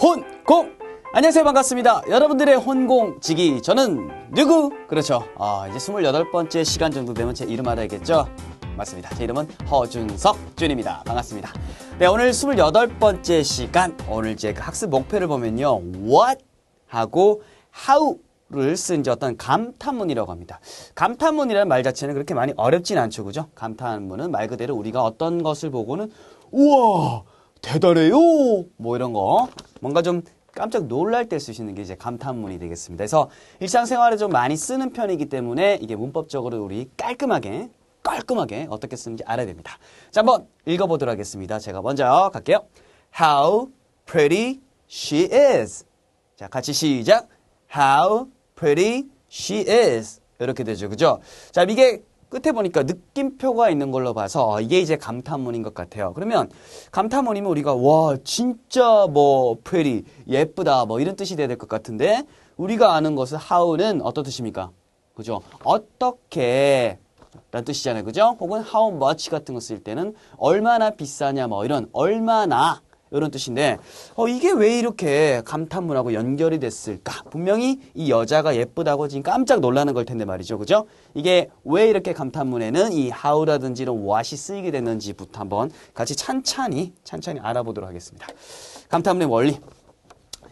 혼공! 안녕하세요. 반갑습니다. 여러분들의 혼공지기 저는 누구? 그렇죠. 이제 28번째 시간 정도 되면 제 이름 알아야겠죠? 맞습니다. 제 이름은 허준석 준입니다. 반갑습니다. 네, 오늘 28번째 시간 오늘 이제 그 학습 목표를 보면요. what 하고 how를 쓴 이제 어떤 감탄문이라고 합니다. 감탄문이라는 말 자체는 그렇게 많이 어렵진 않죠. 그죠? 감탄문은 말 그대로 우리가 어떤 것을 보고는 우와 대단해요 뭐 이런 거 뭔가 좀 깜짝 놀랄 때 쓰시는 게 이제 감탄문이 되겠습니다. 그래서 일상생활에 좀 많이 쓰는 편이기 때문에 이게 문법적으로 우리 깔끔하게 어떻게 쓰는지 알아야 됩니다. 자, 한번 읽어보도록 하겠습니다. 제가 먼저 갈게요. How pretty she is. 자, 같이 시작. How pretty she is. 이렇게 되죠. 그죠? 자, 이게 끝에 보니까 느낌표가 있는 걸로 봐서 이게 이제 감탄문인 것 같아요. 그러면 감탄문이면 우리가 와 진짜 뭐 pretty 예쁘다 뭐 이런 뜻이 돼야 될 것 같은데 우리가 아는 것은 how는 어떤 뜻입니까? 그죠? 어떻게 라는 뜻이잖아요. 그죠? 혹은 how much 같은 거 쓸 때는 얼마나 비싸냐 뭐 이런 얼마나 이런 뜻인데 이게 왜 이렇게 감탄문하고 연결이 됐을까? 분명히 이 여자가 예쁘다고 지금 깜짝 놀라는 걸 텐데 말이죠. 그죠? 이게 왜 이렇게 감탄문에는 이 how라든지 이런 what이 쓰이게 됐는지부터 한번 같이 찬찬히 알아보도록 하겠습니다. 감탄문의 원리.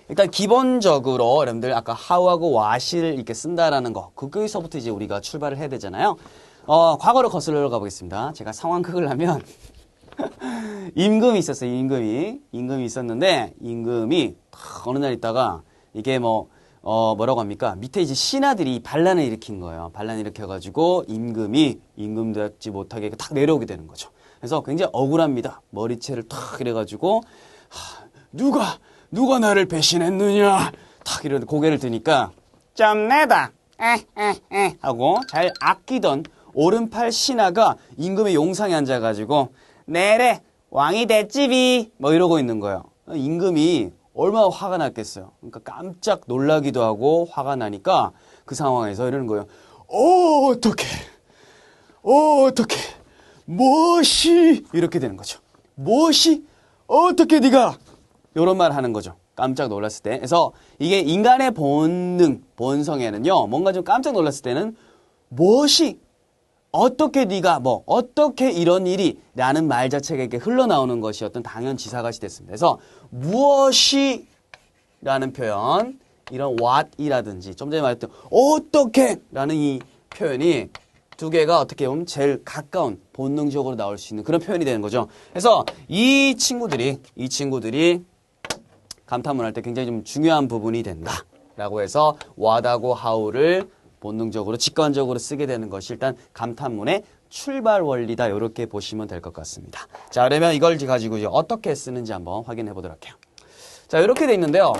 일단 기본적으로 여러분들 아까 how하고 what을 이렇게 쓴다라는 거 거기서부터 이제 우리가 출발을 해야 되잖아요. 과거로 거슬러 가보겠습니다. 제가 상황극을 하면 임금이 있었어요. 임금이 있었는데 임금이 어느 날 있다가 이게 뭐라고 합니까? 밑에 이제 신하들이 반란을 일으킨 거예요. 반란 일으켜가지고 임금이 임금답지 못하게 탁 내려오게 되는 거죠. 그래서 굉장히 억울합니다. 머리채를 탁 이래가지고 누가 나를 배신했느냐? 탁 이런 고개를 드니까 좀 내다 하고 잘 아끼던 오른팔 신하가 임금의 용상에 앉아가지고 내래 왕이 됐지비 뭐 이러고 있는 거예요. 임금이 얼마나 화가 났겠어요. 그러니까 깜짝 놀라기도 하고 화가 나니까 그 상황에서 이러는 거예요. 어떡해 무엇이 이렇게 되는 거죠. 무엇이 어떻게 네가 이런 말 하는 거죠. 깜짝 놀랐을 때. 그래서 이게 인간의 본성에는요. 뭔가 좀 깜짝 놀랐을 때는 무엇이 어떻게 네가 어떻게 이런 일이 라는 말 자체가 이렇게 흘러나오는 것이 어떤 당연지사같이 됐습니다. 그래서 무엇이 라는 표현 이런 what이라든지 좀 전에 말했던 어떻게 라는 이 표현이 두 개가 어떻게 보면 제일 가까운 본능적으로 나올 수 있는 그런 표현이 되는 거죠. 그래서 이 친구들이 감탄문 할 때 굉장히 좀 중요한 부분이 된다 라고 해서 what하고 how를 본능적으로 직관적으로 쓰게 되는 것이 일단 감탄문의 출발 원리다 이렇게 보시면 될 것 같습니다. 자, 그러면 이걸 가지고 이제 어떻게 쓰는지 한번 확인해 보도록 할게요. 자, 이렇게 돼 있는데요.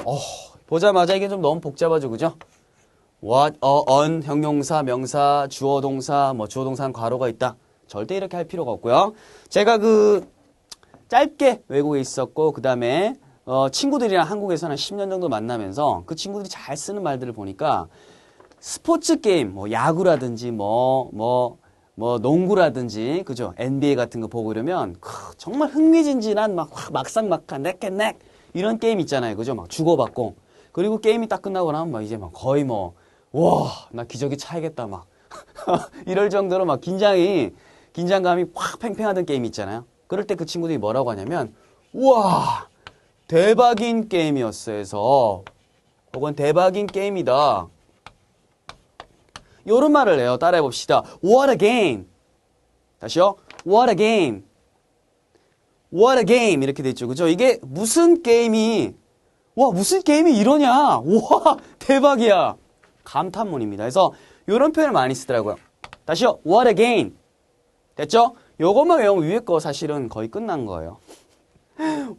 보자마자 이게 좀 너무 복잡하죠, 그죠? what, on, 형용사, 명사, 주어 동사, 주어 동사는 괄호가 있다. 절대 이렇게 할 필요가 없고요. 제가 짧게 외국에 있었고 그 다음에 친구들이랑 한국에서 한 10년 정도 만나면서 그 친구들이 잘 쓰는 말들을 보니까 스포츠 게임, 야구라든지, 농구라든지, 그죠? NBA 같은 거 보고 이러면, 정말 흥미진진한, 막상막한, 넥앤넥, 이런 게임 있잖아요. 그죠? 막 주고받고. 그리고 게임이 딱 끝나고 나면 이제 거의 와, 나 기저귀 차야겠다, 이럴 정도로 긴장감이 확 팽팽하던 게임 있잖아요. 그럴 때 그 친구들이 뭐라고 하냐면, 우와, 대박인 게임이었어 해서, 혹은 대박인 게임이다. 요런 말을 해요. 따라해 봅시다. What a game. 다시요. What a game. What a game. 이렇게 됐죠. 그죠? 이게 무슨 게임이 이러냐. 와, 대박이야. 감탄문입니다. 그래서 요런 표현을 많이 쓰더라고요. 다시요. What a game. 됐죠? 요것만 외우면 위에 거 사실은 거의 끝난 거예요.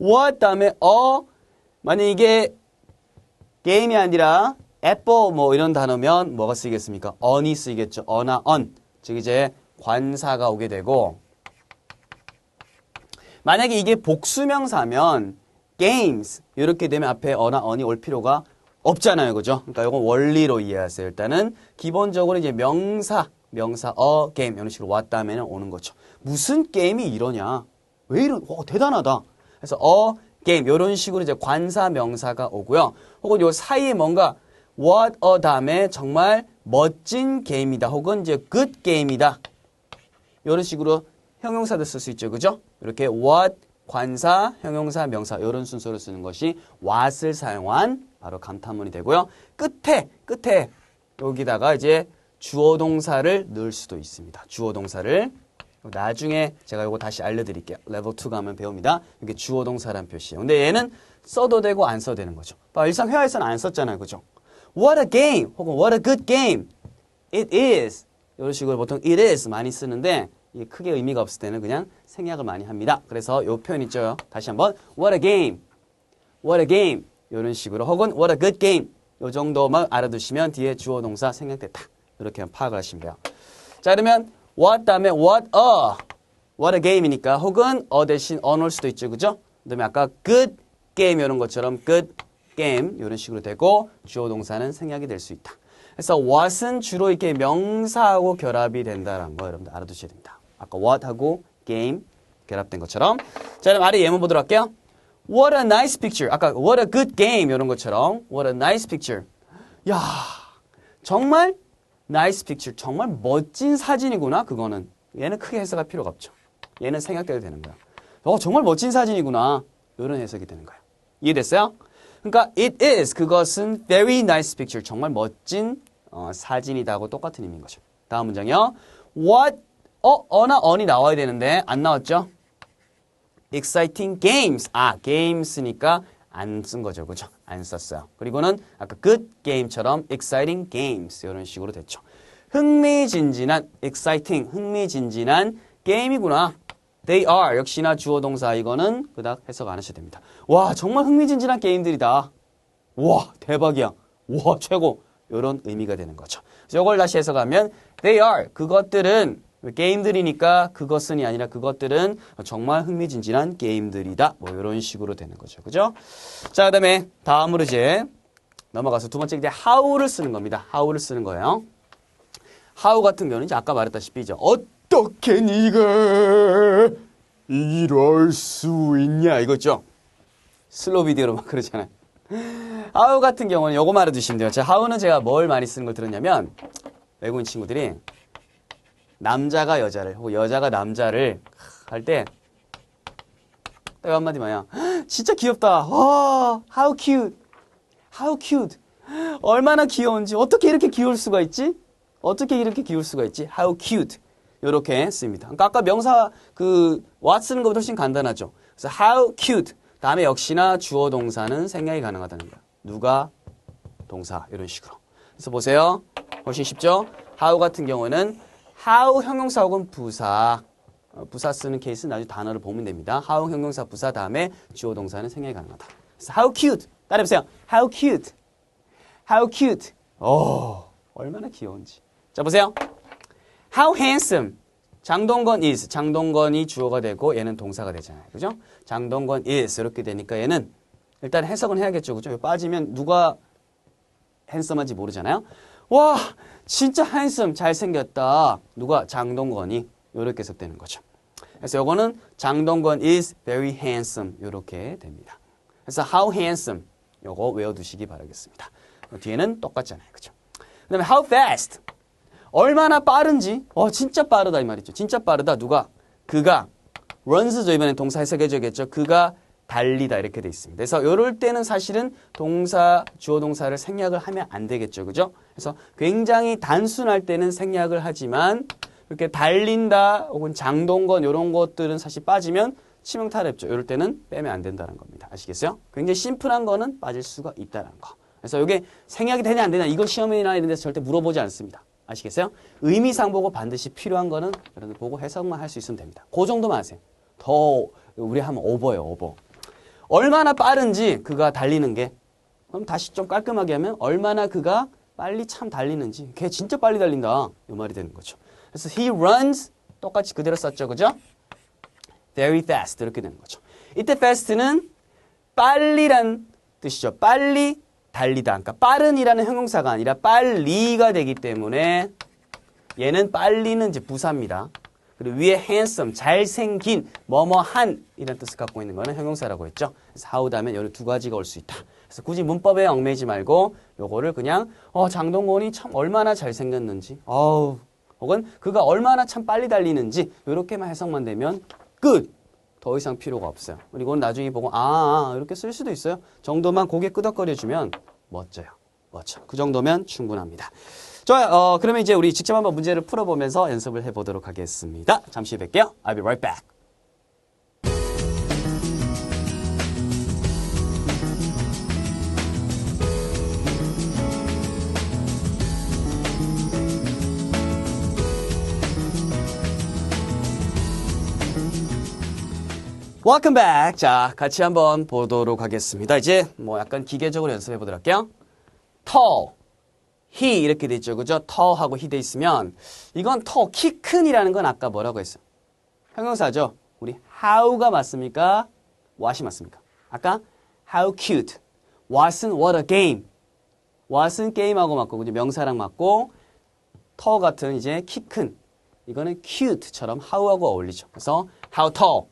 What 다음에 만약 이게 게임이 아니라 애플 이런 단어면 뭐가 쓰이겠습니까? on이 쓰이겠죠. 어나 on. 즉 이제 관사가 오게 되고 만약에 이게 복수명사면 games 이렇게 되면 앞에 어나 on이 올 필요가 없잖아요. 그죠? 그러니까 이건 원리로 이해하세요. 일단은 기본적으로 이제 명사 game 이런 식으로 왔다면 오는 거죠. 무슨 게임이 이러냐? 왜 대단하다. 그래서 game 이런 식으로 이제 관사 명사가 오고요. 혹은 요 사이에 뭔가 what a 다음에 정말 멋진 게임이다. 혹은 이제 good game이다. 이런 식으로 형용사도 쓸 수 있죠. 그죠? 이렇게 what, 관사, 형용사, 명사 이런 순서로 쓰는 것이 what을 사용한 바로 감탄문이 되고요. 끝에 여기다가 이제 주어 동사를 넣을 수도 있습니다. 주어 동사를 나중에 제가 이거 다시 알려드릴게요. 레벨 2 가면 배웁니다. 이게 주어 동사란 표시예요. 근데 얘는 써도 되고 안 써도 되는 거죠. 일상 회화에서는 안 썼잖아요. 그죠? What a game 혹은 what a good game it is 이런 식으로 보통 it is 많이 쓰는데 이게 크게 의미가 없을 때는 그냥 생략을 많이 합니다. 그래서 이 표현 있죠. 다시 한번 what a game 이런 식으로 혹은 what a good game 이 정도만 알아두시면 뒤에 주어 동사 생략됐다. 이렇게 파악을 하시면 돼요. 자 그러면 what 다음에 what a game이니까 혹은 대신 넣을 수도 있죠. 그죠? 그 다음에 아까 good game 이런 것처럼 good game 이런 식으로 되고 주어 동사는 생략이 될 수 있다. 그래서 what은 주로 이렇게 명사하고 결합이 된다는 거 여러분들 알아두셔야 됩니다. 아까 what하고 game 결합된 것처럼. 자 그럼 아래 예문 보도록 할게요. What a nice picture. 아까 what a good game 이런 것처럼 what a nice picture. 야 정말 nice picture. 정말 멋진 사진이구나. 그거는. 얘는 크게 해석할 필요가 없죠. 얘는 생략돼도 되는 거야. 정말 멋진 사진이구나. 이런 해석이 되는 거예요. 이해됐어요? 그러니까 it is 그것은 very nice picture. 정말 멋진 사진이다하고 똑같은 의미인 거죠. 다음 문장이요. What 어나 on이 나와야 되는데 안 나왔죠? exciting games. games니까 안 쓴 거죠. 그죠? 안 썼어요. 그리고는 아까 good game처럼 exciting games 이런 식으로 됐죠. 흥미진진한 exciting 흥미진진한 게임이구나. They are 역시나 주어 동사 이거는 그닥 해석 안 하셔도 됩니다. 와 정말 흥미진진한 게임들이다. 와 대박이야. 와 최고. 이런 의미가 되는 거죠. 그래서 이걸 다시 해석하면 they are 그것들은 게임들이니까 그것은이 아니라 그것들은 정말 흥미진진한 게임들이다. 뭐 이런 식으로 되는 거죠. 그죠? 자, 그다음에 다음으로 이제 넘어가서 두 번째 이제 how를 쓰는 겁니다. how를 쓰는 거예요. how 같은 경우는 이제 아까 말했다시피 이제 어떻게 네가 이럴 수 있냐 이거죠. 슬로우 비디오로 막 그러잖아요. how 같은 경우는 요거 말해두시면 돼요. how는 제가 뭘 많이 쓰는 걸 들었냐면 외국인 친구들이 남자가 여자를 혹은 여자가 남자를 할 때 딱 한마디 뭐야 진짜 귀엽다. 와 how cute 얼마나 귀여운지 어떻게 이렇게 귀여울 수가 있지? how cute 이렇게 씁니다. 그러니까 아까 명사 what 쓰는 것보다 훨씬 간단하죠. 그래서 how cute 다음에 역시나 주어 동사는 생략이 가능하다는 거야. 누가 동사 이런 식으로. 그래서 보세요. 훨씬 쉽죠? how 같은 경우는 how 형용사 혹은 부사 쓰는 케이스는 나중에 단어를 보면 됩니다. how 형용사 부사 다음에 주어 동사는 생략이 가능하다. 그래서 how cute 따라해보세요. how cute 얼마나 귀여운지. 자 보세요. how handsome 장동건 is 장동건이 주어가 되고 얘는 동사가 되잖아요. 그죠? 장동건 is 이렇게 되니까 얘는 일단 해석은 해야겠죠. 그죠? 빠지면 누가 핸섬한지 모르잖아요. 와 진짜 handsome 잘생겼다. 누가? 장동건이 이렇게 해석되는 거죠. 그래서 요거는 장동건 is very handsome 이렇게 됩니다. 그래서 how handsome 요거 외워두시기 바라겠습니다. 뒤에는 똑같잖아요. 그죠? 그 다음에 how fast 얼마나 빠른지 진짜 빠르다 이 말이죠. 진짜 빠르다. 누가? 그가 runs죠. 이번엔 동사 해석해줘야겠죠. 그가 달리다 이렇게 돼 있습니다. 그래서 이럴 때는 사실은 동사, 주어 동사를 생략을 하면 안 되겠죠. 그죠? 그래서 굉장히 단순할 때는 생략을 하지만 이렇게 달린다 혹은 장동건 이런 것들은 사실 빠지면 치명타랩죠. 이럴 때는 빼면 안 된다는 겁니다. 아시겠어요? 굉장히 심플한 거는 빠질 수가 있다는 거. 그래서 이게 생략이 되냐 안 되냐 이거 시험이나 이런 데서 절대 물어보지 않습니다. 아시겠어요? 의미상 보고 반드시 필요한 거는 여러분들 보고 해석만 할 수 있으면 됩니다. 그 정도만 하세요. 더 우리 하면 오버예요. 오버. 얼마나 빠른지 그가 달리는 게 그럼 다시 좀 깔끔하게 하면 얼마나 그가 빨리 참 달리는지 걔 진짜 빨리 달린다 이 말이 되는 거죠. 그래서 he runs 똑같이 그대로 썼죠. 그죠? very fast 이렇게 되는 거죠. 이때 fast는 빨리란 뜻이죠. 빨리 달리다. 그러니까 빠른이라는 형용사가 아니라 빨리가 되기 때문에 얘는 빨리는 이제 부사입니다. 그 그리고 위에 handsome, 잘생긴, 뭐뭐한 이런 뜻을 갖고 있는 거는 형용사라고 했죠. 그래서 how 다음에 여기 두 가지가 올 수 있다. 그래서 굳이 문법에 얽매이지 말고 요거를 그냥 장동건이 참 얼마나 잘생겼는지 혹은 그가 얼마나 참 빨리 달리는지 이렇게만 해석만 되면 끝! 더 이상 필요가 없어요. 그리고 나중에 보고 이렇게 쓸 수도 있어요. 정도만 고개 끄덕거려주면 멋져요. 멋져. 그 정도면 충분합니다. 좋아요. 그러면 이제 우리 직접 한번 문제를 풀어보면서 연습을 해보도록 하겠습니다. 잠시 뵐게요. I'll be right back. Welcome back. 자, 같이 한번 보도록 하겠습니다. 이제 뭐 약간 기계적으로 연습해 보도록 할게요. tall, he 이렇게 돼 있죠. 그죠? tall하고 he 돼 있으면 이건 tall, 키 큰이라는 건 아까 뭐라고 했어요? 형용사죠. 우리 how가 맞습니까? what이 맞습니까? 아까 how cute, what은 what a game. what은 게임하고 맞고 그죠? 명사랑 맞고 tall 같은 이제 키 큰 이거는 cute처럼 how하고 어울리죠. 그래서 how tall.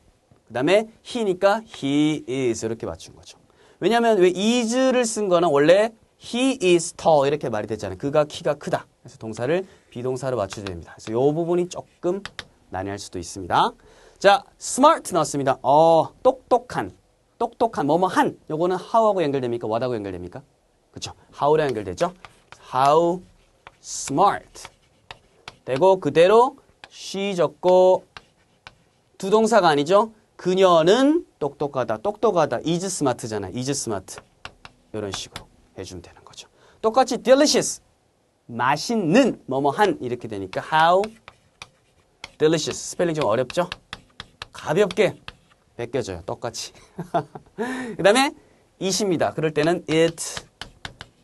그 다음에 he니까 he is 이렇게 맞춘 거죠. 왜냐하면 왜 is를 쓴 거는 원래 he is tall 이렇게 말이 됐잖아요. 그가 키가 크다. 그래서 동사를 비동사로 맞춰줘야 됩니다. 그래서 이 부분이 조금 난해할 수도 있습니다. 자, smart 나왔습니다. 똑똑한 뭐뭐한 요거는 how하고 연결됩니까? what하고 연결됩니까? 그렇죠. how랑 연결되죠. how smart 되고 그대로 she 적고 두 동사가 아니죠. 그녀는 똑똑하다. is smart잖아. is smart. 이런 식으로 해주면 되는 거죠. 똑같이 delicious. 맛있는 뭐뭐한 이렇게 되니까 how delicious. 스펠링 좀 어렵죠? 가볍게 베껴져요. 똑같이. 그 다음에 it입니다. 그럴 때는 it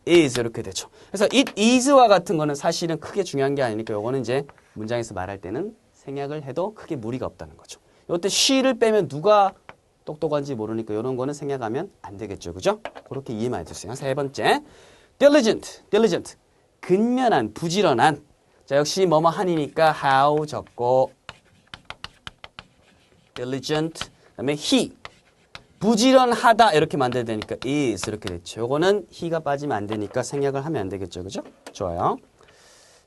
is 이렇게 되죠. 그래서 it is와 같은 거는 사실은 크게 중요한 게 아니니까 요거는 이제 문장에서 말할 때는 생략을 해도 크게 무리가 없다는 거죠. 이때 she를 빼면 누가 똑똑한지 모르니까 이런 거는 생략하면 안 되겠죠. 그죠? 그렇게 이해만 해주세요. 세 번째, diligent. 근면한, 부지런한. 자, 역시 뭐뭐 한이니까 how 적고 diligent. 그다음에 he. 부지런하다 이렇게 만들어야 되니까 is 이렇게 됐죠. 요거는 he가 빠지면 안 되니까 생략을 하면 안 되겠죠. 그죠? 좋아요.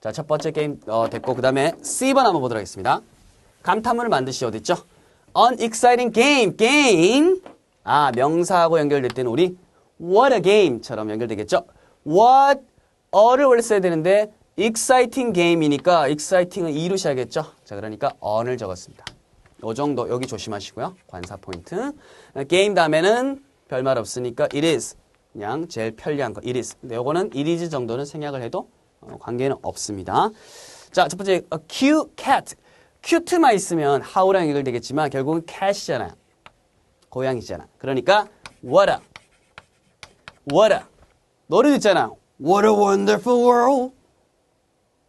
자, 첫 번째 게임 됐고 그다음에 C번 한번 보도록 하겠습니다. 감탄문을 만드시 어딨죠? Unexciting game. 명사하고 연결될 때는 우리 what a game처럼 연결되겠죠? what를 원래 써야 되는데 exciting game이니까 exciting은 e로 시작했죠? 자, 그러니까 on을 적었습니다. 이 정도 여기 조심하시고요. 관사 포인트. game 다음에는 별말 없으니까 it is. 그냥 제일 편리한 거 it is. 근데 요거는 it is 정도는 생략을 해도 관계는 없습니다. 자, 첫 번째 cute cat. cute만 있으면 how랑 연결되겠지만 결국은 cat이잖아요. 고양이잖아. 그러니까 what a 노래도 있잖아. What a wonderful world.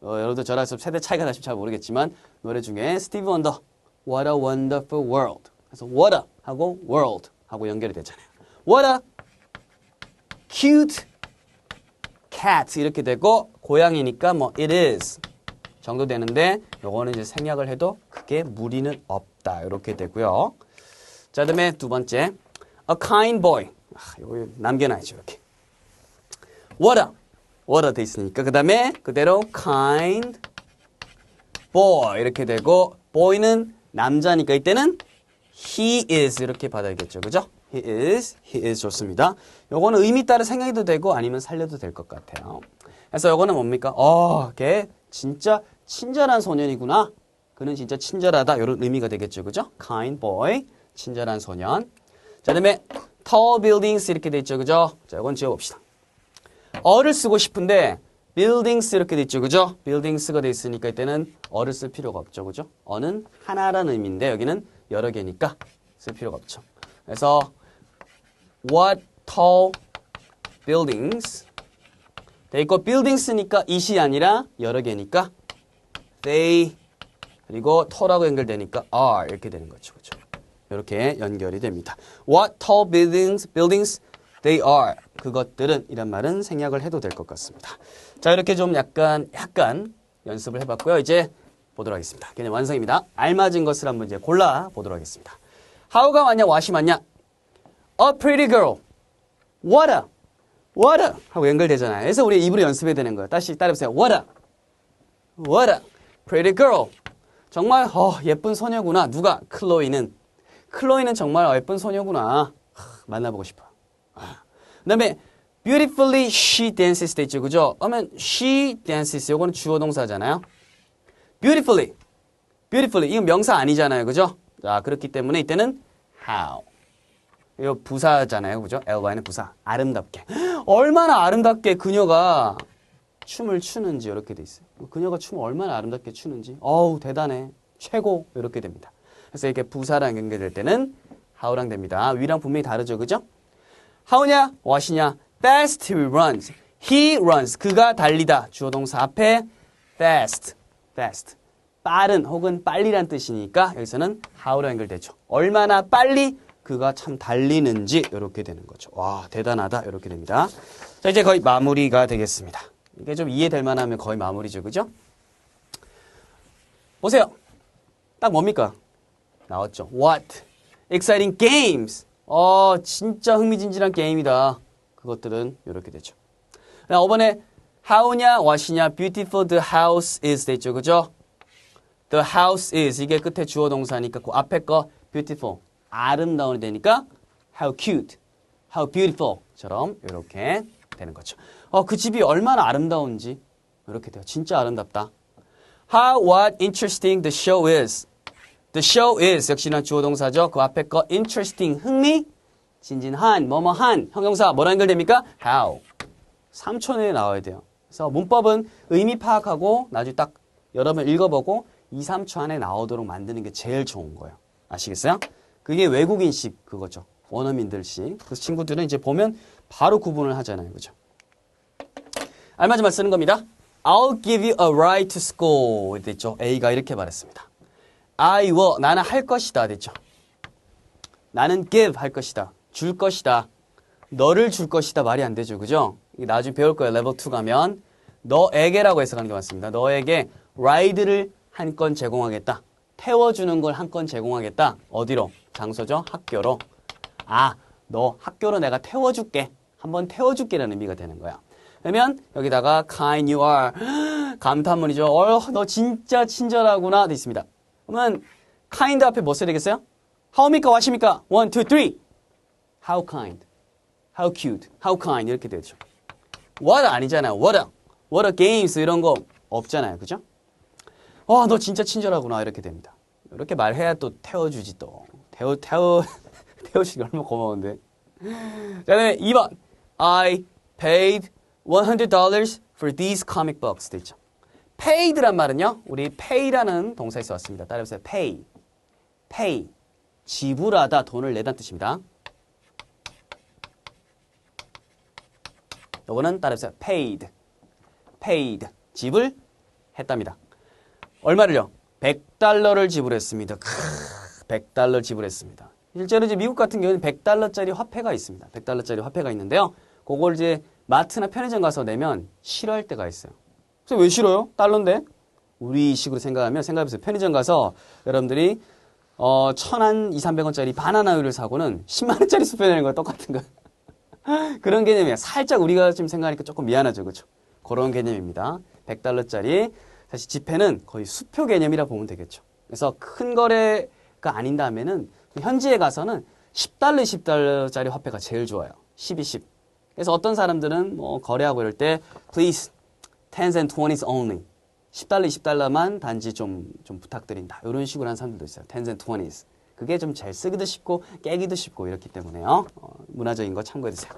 여러분들 저랑 세대 차이가 나시면 잘 모르겠지만 노래 중에 스티브 원더 What a wonderful world. 그래서 what a 하고 world 하고 연결이 되잖아요. What a cute cat 이렇게 되고 고양이니까 뭐 it is 정도 되는데 요거는 이제 생략을 해도 크게 무리는 없다. 이렇게 되고요. 자, 그다음에 두 번째 a kind boy. 이거 남겨놔야죠. 이렇게 what a 돼 있으니까 그다음에 그대로 kind boy 이렇게 되고 boy는 남자니까 이때는 he is 이렇게 받아야겠죠. 그죠? he is 좋습니다. 요거는 의미 따라 생각해도 되고 아니면 살려도 될 것 같아요. 그래서 요거는 뭡니까? 걔 진짜 친절한 소년이구나. 그는 진짜 친절하다. 이런 의미가 되겠죠. 그죠? kind boy. 친절한 소년. 자, 그다음에 tall buildings 이렇게 돼 있죠. 그죠? 자, 이건 지워봅시다. 어를 쓰고 싶은데 buildings 이렇게 돼 있죠. 그죠? buildings가 돼 있으니까 이때는 어를 쓸 필요가 없죠. 그죠? 어는 하나라는 의미인데 여기는 여러 개니까 쓸 필요가 없죠. 그래서 what tall buildings 돼 있고 buildings니까 it이 아니라 여러 개니까 they 그리고 tall하고 연결되니까 are 이렇게 되는 거죠. 그렇죠? 이렇게 연결이 됩니다. What tall buildings they are. 그것들은 이란 말은 생략을 해도 될 것 같습니다. 자, 이렇게 좀 약간 연습을 해봤고요. 이제 보도록 하겠습니다. 개념 완성입니다. 알맞은 것을 한번 이제 골라 보도록 하겠습니다. how가 맞냐, what이 맞냐? A pretty girl. what a 하고 연결되잖아요. 그래서 우리 입으로 연습해야 되는 거예요. 다시 따라해보세요. what a pretty girl. 정말 예쁜 소녀구나. 누가? 클로이는 정말 예쁜 소녀구나. 만나보고 싶어. 그 다음에 beautifully she dances 돼 있죠. 그죠? 그러면 she dances 요거는 주어 동사잖아요. beautifully 이건 명사 아니잖아요. 그죠? 자, 그렇기 때문에 이때는 how. 이거 부사잖아요. 그죠? ly는 부사. 아름답게. 얼마나 아름답게 그녀가 춤을 추는지 이렇게 돼 있어요. 그녀가 춤을 얼마나 아름답게 추는지. 어우, 대단해. 최고. 이렇게 됩니다. 그래서 이렇게 부사랑 연결될 때는 how랑 됩니다. 위랑 분명히 다르죠. 그죠? how냐? what이냐? fast he runs. he runs. 그가 달리다. 주어 동사 앞에 fast. 빠른 혹은 빨리란 뜻이니까 여기서는 how로 연결되죠. 얼마나 빨리 그가 참 달리는지 이렇게 되는 거죠. 와, 대단하다 이렇게 됩니다. 자, 이제 거의 마무리가 되겠습니다. 이게 좀 이해될 만하면 거의 마무리죠. 그죠? 보세요. 딱 뭡니까? 나왔죠. What? Exciting games. 진짜 흥미진진한 게임이다. 그것들은 이렇게 되죠. 5번에 how냐, what이냐, beautiful the house is 됐죠. 그죠? The house is. 이게 끝에 주어 동사니까 그 앞에 거 beautiful. 아름다운이 되니까 how cute, how beautiful처럼 이렇게 되는 거죠. 그 집이 얼마나 아름다운지 이렇게 돼요. 진짜 아름답다. How, what, interesting the show is. The show is 역시나 주어 동사죠. 그 앞에 거 interesting, 흥미, 진진한, 뭐뭐한, 형용사 뭐랑 연결됩니까? How. 3초 내에 나와야 돼요. 그래서 문법은 의미 파악하고 나중에 딱 여러 번 읽어보고 2, 3초 안에 나오도록 만드는 게 제일 좋은 거예요. 아시겠어요? 그게 외국인식 그거죠. 원어민들식. 그 친구들은 이제 보면 바로 구분을 하잖아요. 그죠? 알맞은 말 쓰는 겁니다. I'll give you a ride to school. 됐죠? A가 이렇게 말했습니다. I will. 나는 할 것이다. 됐죠? 나는 give 할 것이다. 줄 것이다. 너를 줄 것이다. 말이 안 되죠. 그죠? 나중에 배울 거예요. 레벨 2 가면. 너에게라고 해석하는 게 맞습니다. 너에게 ride를 한 건 제공하겠다. 태워주는 걸 한 건 제공하겠다. 어디로? 장소죠? 학교로. 너 학교로 내가 태워줄게. 한번 태워줄게라는 의미가 되는 거야. 그러면 여기다가 kind you are. 감탄문이죠. 너 진짜 친절하구나. 돼 있습니다. 그러면 kind 앞에 뭐 써야 되겠어요? how입니까? what입니까? 1, 2, 3. how kind. how cute. how kind. 이렇게 되죠. what 아니잖아요. what a games 이런 거 없잖아요. 그죠? 너 진짜 친절하구나. 이렇게 됩니다. 이렇게 말해야 또 태워주지 또. 태워주기 얼마나 고마운데. 자, 그다음에 2번. I paid $100 for these comic books. 됐죠. paid란 말은요. 우리 pay라는 동사에서 왔습니다. 따라해보세요. pay. 지불하다, 돈을 내다는 뜻입니다. 요거는 따라해보세요. paid. 지불했답니다. 얼마를요? $100를 지불했습니다. $100 지불했습니다. 실제로 이제 미국 같은 경우는 $100짜리 화폐가 있습니다. $100짜리 화폐가 있는데요. 그걸 이제 마트나 편의점 가서 내면 싫어할 때가 있어요. 그래서 왜 싫어요? 달러인데? 우리식으로 생각해보세요. 편의점 가서 여러분들이 1,000원, 200~300원짜리 바나나 우유를 사고는 10만원짜리 수표 내는 거랑 똑같은 거. 그런 개념이에요. 살짝 우리가 지금 생각하니까 조금 미안하죠. 그렇죠? 그런 개념입니다. $100짜리 사실 지폐는 거의 수표 개념이라 보면 되겠죠. 그래서 큰 거래가 아닌 다음에는 현지에 가서는 $10짜리 화폐가 제일 좋아요. 10이 10. 그래서 어떤 사람들은 뭐 거래하고 이럴 때 please 10s and 20s only. $10, 단지 좀 부탁드린다. 이런 식으로 하는 사람들도 있어요. 10s and 20s. 그게 좀 잘 쓰기도 쉽고 깨기도 쉽고 이렇기 때문에요. 문화적인 거 참고해주세요.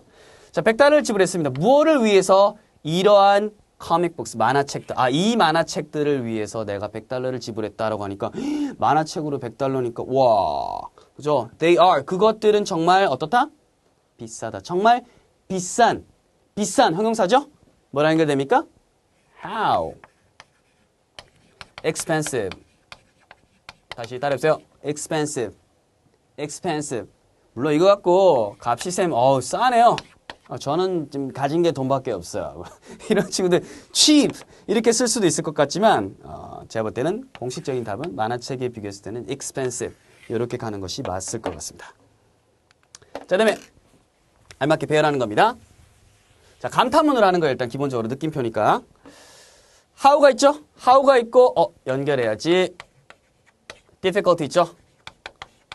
자, $100를 지불했습니다. 무엇을 위해서? 이러한 코믹북스, 만화책들. 이 만화책들을 위해서 내가 $100를 지불했다라고 하니까 만화책으로 $100니까 와, 그죠? They are. 그것들은 정말 어떻다? 비싸다. 정말 비싼 형용사죠? 뭐랑 연결됩니까? How? Expensive. 다시 따라해보세요. Expensive. 물론 이거 갖고 값이 싸네요. 저는 지금 가진 게 돈밖에 없어요. 이런 친구들 cheap 이렇게 쓸 수도 있을 것 같지만 제가 볼 때는 공식적인 답은 만화책에 비교했을 때는 expensive 이렇게 가는 것이 맞을 것 같습니다. 자, 그다음에 알맞게 배열하는 겁니다. 자, 감탄문을 하는 거예요. 일단 기본적으로 느낌표니까. how가 있죠? how가 있고 연결해야지. difficult 있죠?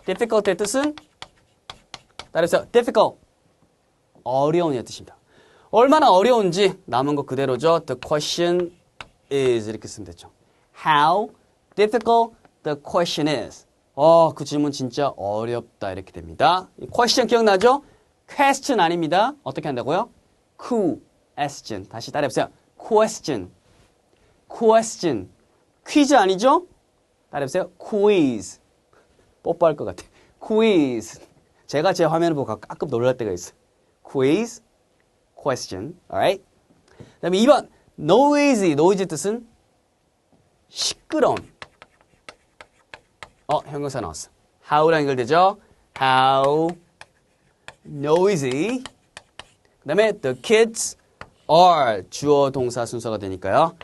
difficult의 뜻은 따라서 difficult 어려운의 뜻입니다. 얼마나 어려운지 남은 거 그대로죠. The question is 이렇게 쓰면 되죠. How difficult the question is. 그 질문 진짜 어렵다 이렇게 됩니다. 이 question 기억나죠? question 아닙니다. 어떻게 한다고요? question. 다시 따라해보세요. question. 퀴즈 아니죠? 따라해보세요. quiz. 뽀뽀할 것 같아. quiz. 제가 제 화면을 보고 가끔 놀랄 때가 있어요. quiz, question. alright? 그 다음에 2번. noisy. noisy 뜻은 시끄러운. 형용사 나왔어. how랑 연결되죠? how noisy. 그 다음에 the kids are 주어 동사 순서가 되니까요.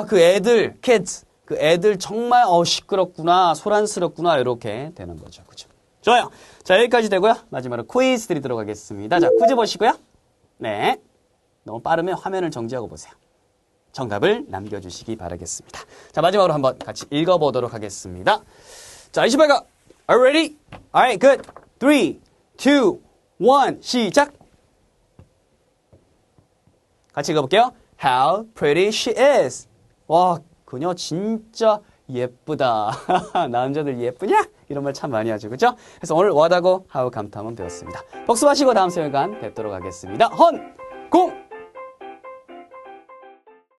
그 애들, kids. 그 애들 정말 시끄럽구나, 소란스럽구나 이렇게 되는 거죠. 그죠? 좋아요. 자, 여기까지 되고요. 마지막으로 퀴즈 드리도록 하겠습니다. 자, 퀴즈 보시고요. 네. 너무 빠르면 화면을 정지하고 보세요. 정답을 남겨주시기 바라겠습니다. 자, 마지막으로 한번 같이 읽어보도록 하겠습니다. 자, 이시발가 Are you ready? Alright, good. 3, 2, 1, 시작! 같이 읽어볼게요. How pretty she is. 와, 그녀 진짜 예쁘다. 남자들 예쁘냐? 이런 말 참 많이 하죠. 그죠? 그래서 오늘 what하고 how 감탄문 배웠습니다. 복습하시고 다음 시간 뵙도록 하겠습니다. 헌공!